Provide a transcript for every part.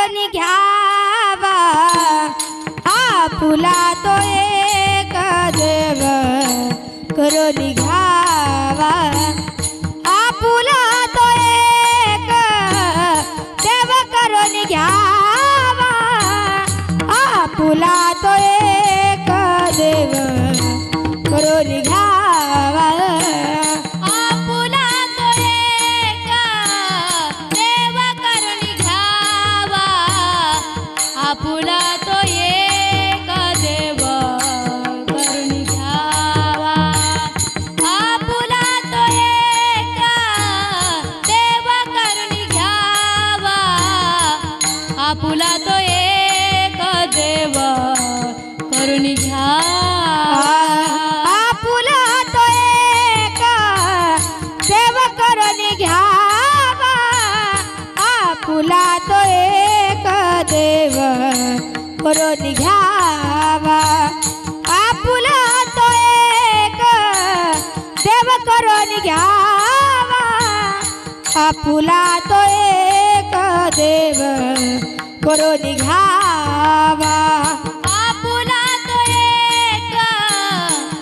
करून घ्यावा आपुला तो एक देव करून घ्यावा आपुला तो एक देव करून घ्यावा आपुला तो एक देव करून घ्यावा आपुला तो एक देव करून घ्यावा आपुला तो एक देव करून घ्यावा आपुला तो एक देव करून घ्यावा आपुला तो एक देव करून घ्यावा आपुला तो एक देव करून घ्यावा आपुला तो एक देव करून घ्यावा आपुला तो एक देव करून घ्यावा आपुला तो एक देव करून घ्यावा आपुला तो एक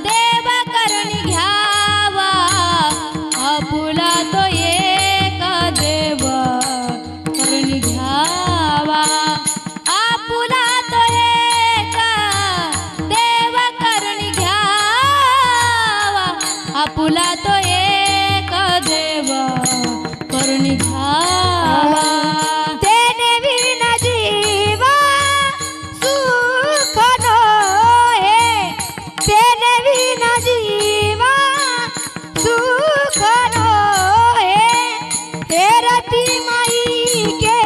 देव करून घ्यावा आपुला तो एक देव करून घ्यावा आपुला तो एक देव करून घ्यावा आपुला तो एक देव करून घ्यावा तेने विन जीवा सुख नोहे तेने विन जीवा सुख नोहे तेरती माई के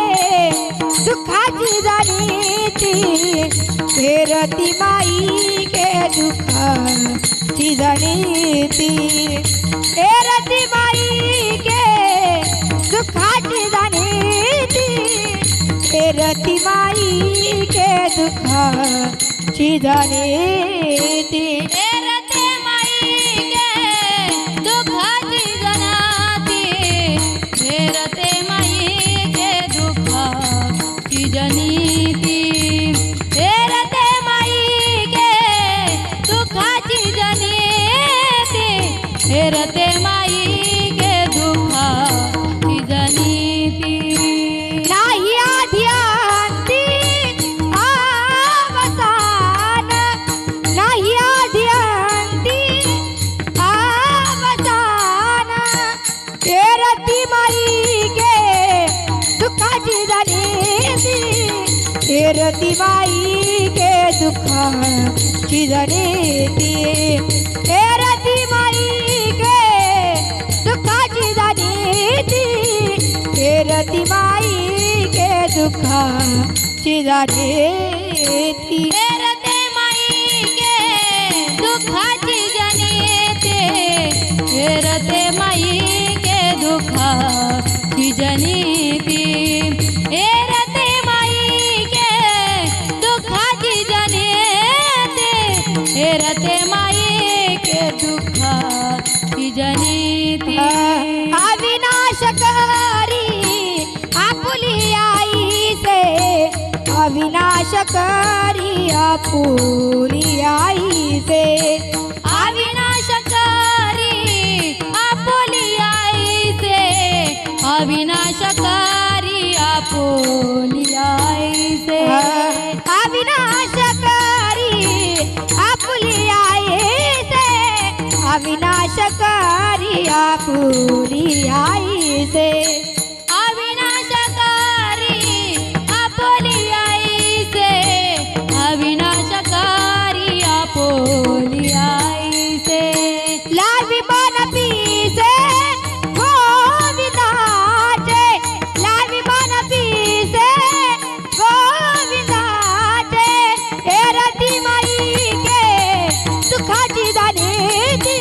दुखाची जाणीती तेरती माई के दुखाची जाणीती तेरती माई के दुखाची जाणीती तेरती माई के दुखाची जाणीती तेरते माई के दुखाची जनाती तेरते माई के दुखाची जनीती तेरते माई के दुखाची जनीती तेरते माई के दुखाची जनीती नाही आधी अवसान नाही आधी अवसान तेरती माई के दुखाची जाणीती तेरती माई के दुखाची जाणीती तेरती माई के दुखाची जाणीती तेरती माई के दुखाची जाणीती तेरते माई के दुखाची जनीते तेरते माई के दुखाची जनीती तेरते माई के दुखाची जनीते तेरते माई के दुखाची जनीती अविनाशकारी आपुली आई से अविनाशकारी आपुली आई से अविनाशकारी आपुली आई से अविनाशकारी आपुली आई से अविनाशकारी आपुली आई से अविनाशकारी आपुली आई से अविनाशकारी आपुली आई से अविनाशकारी आपुली आई से लावी बन पीसे गोविंदाचे लावी बन पीसे गोविंदाचे तेरती माई के दुखाची जाणीती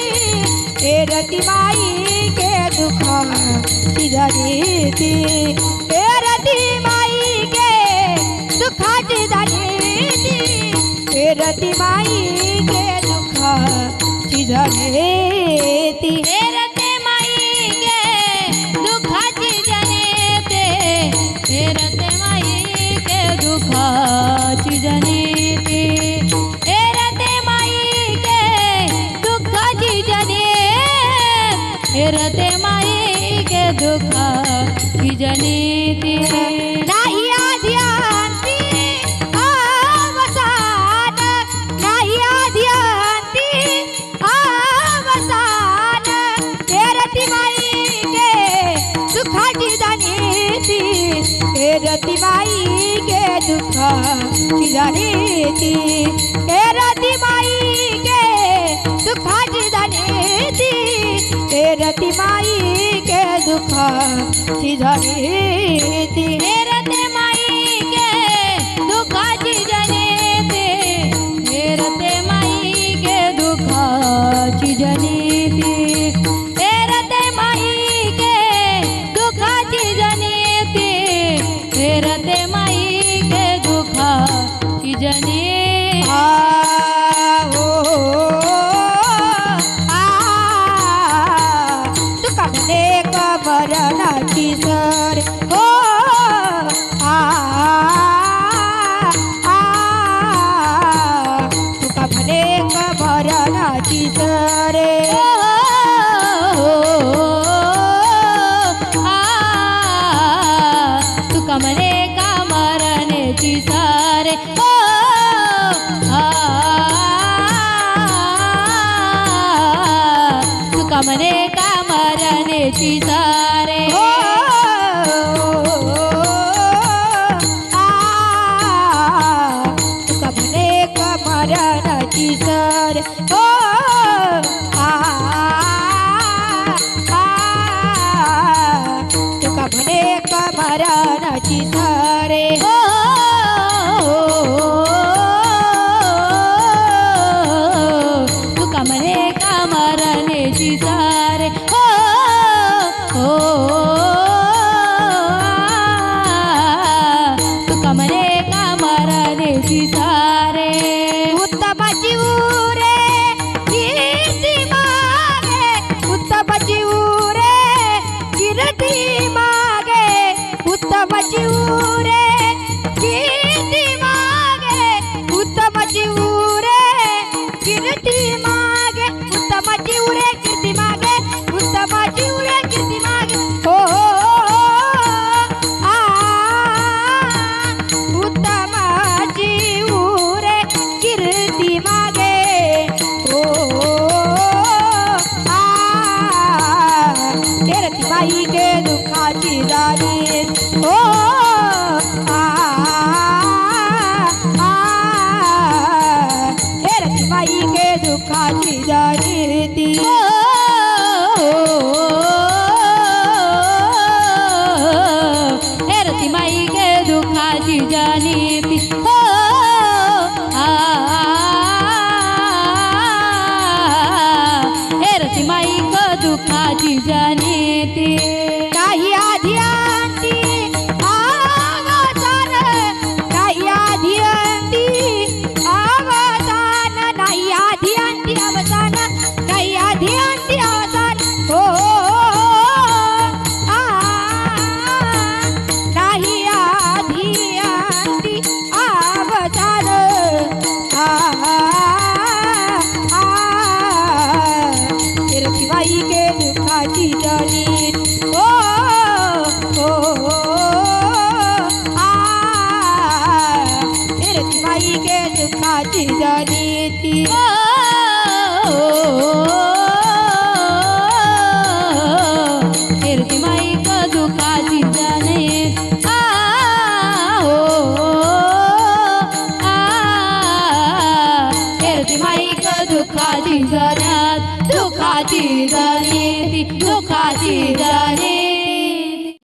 तेरती माई के दुखाची जाणीती तेरती माई के दुखाची जाणीती तेरती माई के दुखाची जाणीती तेरते माई के दुखाची जनेते तेरते माई के हेरते माई के दुःखाची जनिती नाही आधी अंती अवसान नाही आधी अंती अवसान हेरती माई के दुःखाची जनिती हेरती माई के दुःखाची जनिती हेरती माई के दुःखाची जनिती हेरती माई के दुःखाची जनिती हेरते माई के दुःखाची जनिती हेरते माई के दुःखाची जनिती हेरते माई के दुःखाची जनिती हेरते माई के दुःखाची जनिती तुका म्हणे कमरणाची सर हो तुका म्हणे कमरणाची सर तुका म्हणे का मरण्याची सारे तुका म्हणे का मरण्याची सारे तुका म्हणे कमरणाची सर हो तुका म्हणे कमरणाची सरे तुका म्हणे का मरण्याची सारे तुका म्हणे का मरण्याची सारे उत्तमाची उरे कीर्ती मागे उत्तमाची उरे कीर्ती मागे उत्तमाची उरे कीर्ती मागे उत्तमाची उरे कीर्ती मागे उत्तमाची उरे कीर्ती मागे उत्तमाची उरे कीर्ती मागे हो उत्तमाची उरे कीर्ती मागे हो हेरती माई के दुःखाची जाणी हो हेरती माई के दुःखाची जाणीती हेरती माई के दुःखाची जाणीती हेरती माई के दुःखाची जाणीती काही आधी अंती अवसान नाही आधी अंती अवसान नाही आधी अंती अवसान नाही आधी अंती अवसान हो नाही आधी अंती अवसान हेरती माई के दुःखाची जनी हो हेरती माई के दुःखाची जनिती हेरती माई के दुःखाची जनिती हेरती माई के दुःखाची जनिती दुःखाची जनिती दुःखाची जनिती